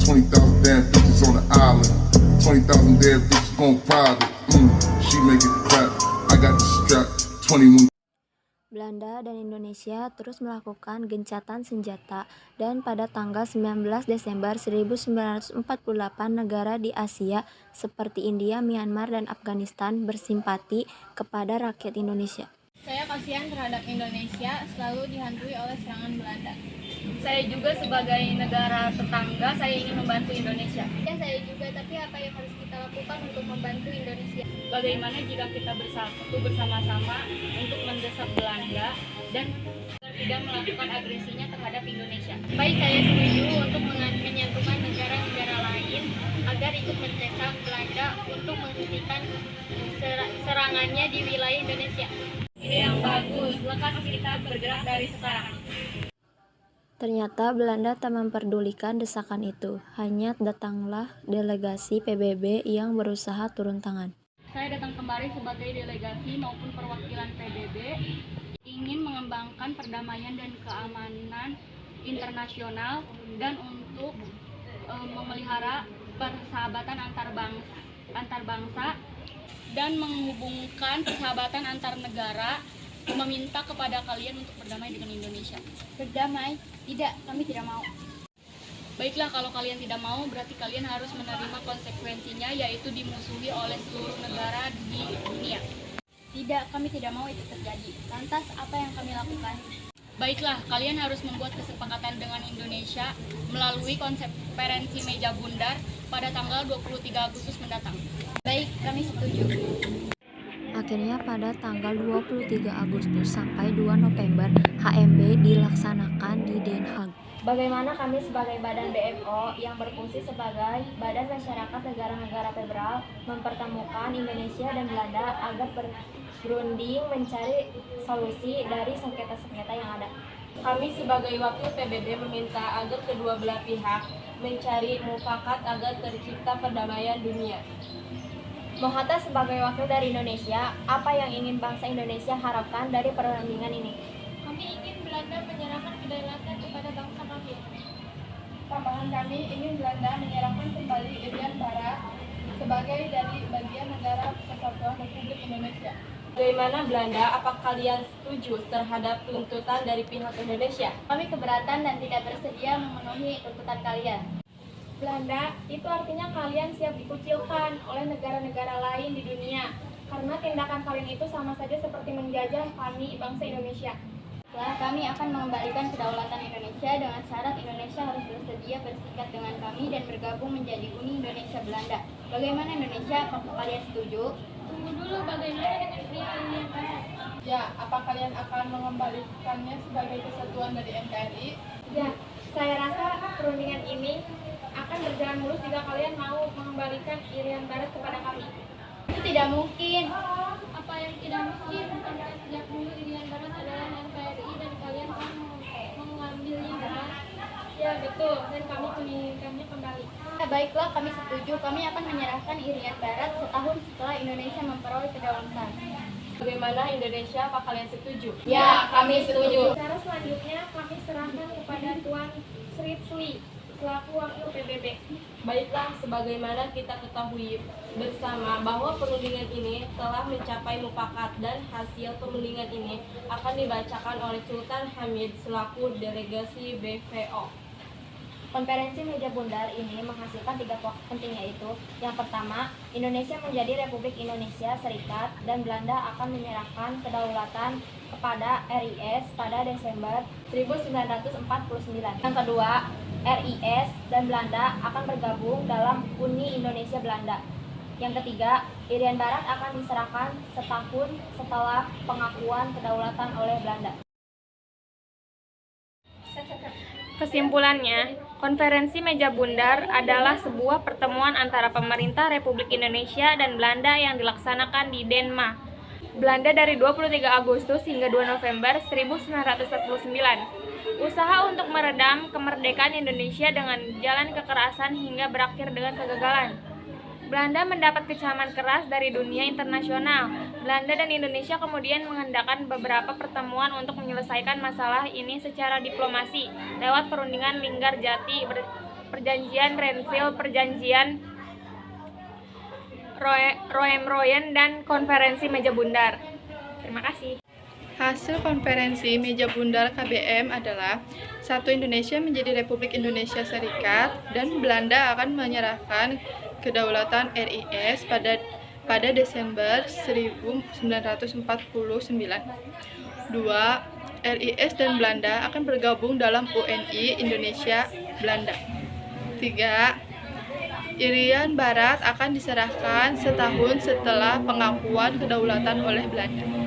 20,000 bad bitches on the island. 20,000 dead bitches gon' private. She make it clap. I got the strap. 21. Belanda dan Indonesia terus melakukan gencatan senjata dan pada tanggal 19 Desember 1948 negara di Asia seperti India, Myanmar, dan Afghanistan bersimpati kepada rakyat Indonesia. Saya kasihan terhadap Indonesia selalu dihantui oleh serangan Belanda. Saya juga sebagai negara tetangga, saya ingin membantu Indonesia. Ya, saya juga, tapi apa yang harus kita lakukan untuk membantu Indonesia? Bagaimana jika kita bersatu bersama-sama untuk mendesak Belanda dan tidak melakukan agresinya terhadap Indonesia? Baik, saya setuju untuk menyatukan negara-negara lain agar ikut mendesak Belanda untuk menghentikan serangannya di wilayah Indonesia. Ide yang bagus, lekas kita bergerak dari sekarang. Ternyata Belanda tak memperdulikan desakan itu, hanya datanglah delegasi PBB yang berusaha turun tangan. Saya datang kemari sebagai delegasi maupun perwakilan PBB ingin mengembangkan perdamaian dan keamanan internasional dan untuk memelihara persahabatan antar bangsa dan menghubungkan persahabatan antar negara, meminta kepada kalian untuk berdamai dengan Indonesia. Berdamai? Tidak, kami tidak mau. Baiklah, kalau kalian tidak mau, berarti kalian harus menerima konsekuensinya, yaitu dimusuhi oleh seluruh negara di dunia. Tidak, kami tidak mau itu terjadi. Lantas, apa yang kami lakukan? Baiklah, kalian harus membuat kesepakatan dengan Indonesia melalui konferensi meja bundar pada tanggal 23 Agustus mendatang. Baik, kami setuju. Akhirnya pada tanggal 23 Agustus sampai 2 November HMB dilaksanakan di Den Haag. Bagaimana kami sebagai badan BMO yang berfungsi sebagai badan masyarakat negara-negara federal mempertemukan Indonesia dan Belanda agar berunding mencari solusi dari sengketa-sengketa yang ada. Kami sebagai wakil PBB meminta agar kedua belah pihak mencari mufakat agar tercipta perdamaian dunia. Mohatta sebagai wakil dari Indonesia, apa yang ingin bangsa Indonesia harapkan dari perundingan ini? Kami ingin Belanda menyerahkan kedaulatan kepada bangsa kami. Tambahan kami ingin Belanda menyerahkan kembali Irian Barat sebagai dari bagian negara Kesatuan Republik Indonesia. Bagaimana Belanda? Apa kalian setuju terhadap tuntutan dari pihak Indonesia? Kami keberatan dan tidak bersedia memenuhi tuntutan kalian. Belanda, itu artinya kalian siap dikucilkan oleh negara-negara lain di dunia. Karena tindakan kalian itu sama saja seperti menjajah kami, bangsa Indonesia. Kami akan mengembalikan kedaulatan Indonesia dengan syarat Indonesia harus bersedia bersikat dengan kami dan bergabung menjadi Uni Indonesia Belanda. Bagaimana Indonesia? Apakah kalian setuju? Tunggu dulu, bagaimana dengan Irian Barat? Ya, apa kalian akan mengembalikannya sebagai kesatuan dari NKRI? Ya, saya rasa perundingan ini akan berjalan mulus jika kalian mau mengembalikan Irian Barat kepada kami. Itu tidak mungkin. Apa yang tidak mungkin? Bukankah sejak dulu Irian Barat adalah NKRI dan kalian kan mengambilnya kan? Ya betul, dan kami menginginkannya kembali. Baiklah, kami setuju. Kami akan menyerahkan Irian Barat setahun setelah Indonesia memperoleh kedaulatan. Bagaimana Indonesia? Apa kalian setuju? Ya, kami setuju. Cara selanjutnya kami serahkan kepada Tuan Sri Sui selaku wakil PBB. Baiklah, sebagaimana kita ketahui bersama bahwa perundingan ini telah mencapai mufakat dan hasil perundingan ini akan dibacakan oleh Sultan Hamid selaku delegasi BVO. Konferensi meja bundar ini menghasilkan 3 pokok penting, yaitu yang pertama, Indonesia menjadi Republik Indonesia Serikat dan Belanda akan menyerahkan kedaulatan kepada RIS pada Desember 1949. Yang kedua, RIS dan Belanda akan bergabung dalam Uni Indonesia Belanda. Yang ketiga, Irian Barat akan diserahkan setahun setelah pengakuan kedaulatan oleh Belanda. Kesimpulannya, konferensi meja bundar adalah sebuah pertemuan antara pemerintah Republik Indonesia dan Belanda yang dilaksanakan di Denmark, Belanda dari 23 Agustus hingga 2 November 1949. Usaha untuk meredam kemerdekaan Indonesia dengan jalan kekerasan hingga berakhir dengan kegagalan. Belanda mendapat kecaman keras dari dunia internasional. Belanda dan Indonesia kemudian mengadakan beberapa pertemuan untuk menyelesaikan masalah ini secara diplomasi lewat perundingan Linggarjati Perjanjian Renville, Perjanjian Roem-Royen, dan Konferensi Meja Bundar. Terima kasih. Hasil konferensi Meja Bundar KBM adalah 1. Indonesia menjadi Republik Indonesia Serikat dan Belanda akan menyerahkan kedaulatan RIS pada Desember 1949. 2. RIS dan Belanda akan bergabung dalam UNI Indonesia Belanda. 3. Irian Barat akan diserahkan setahun setelah pengakuan kedaulatan oleh Belanda.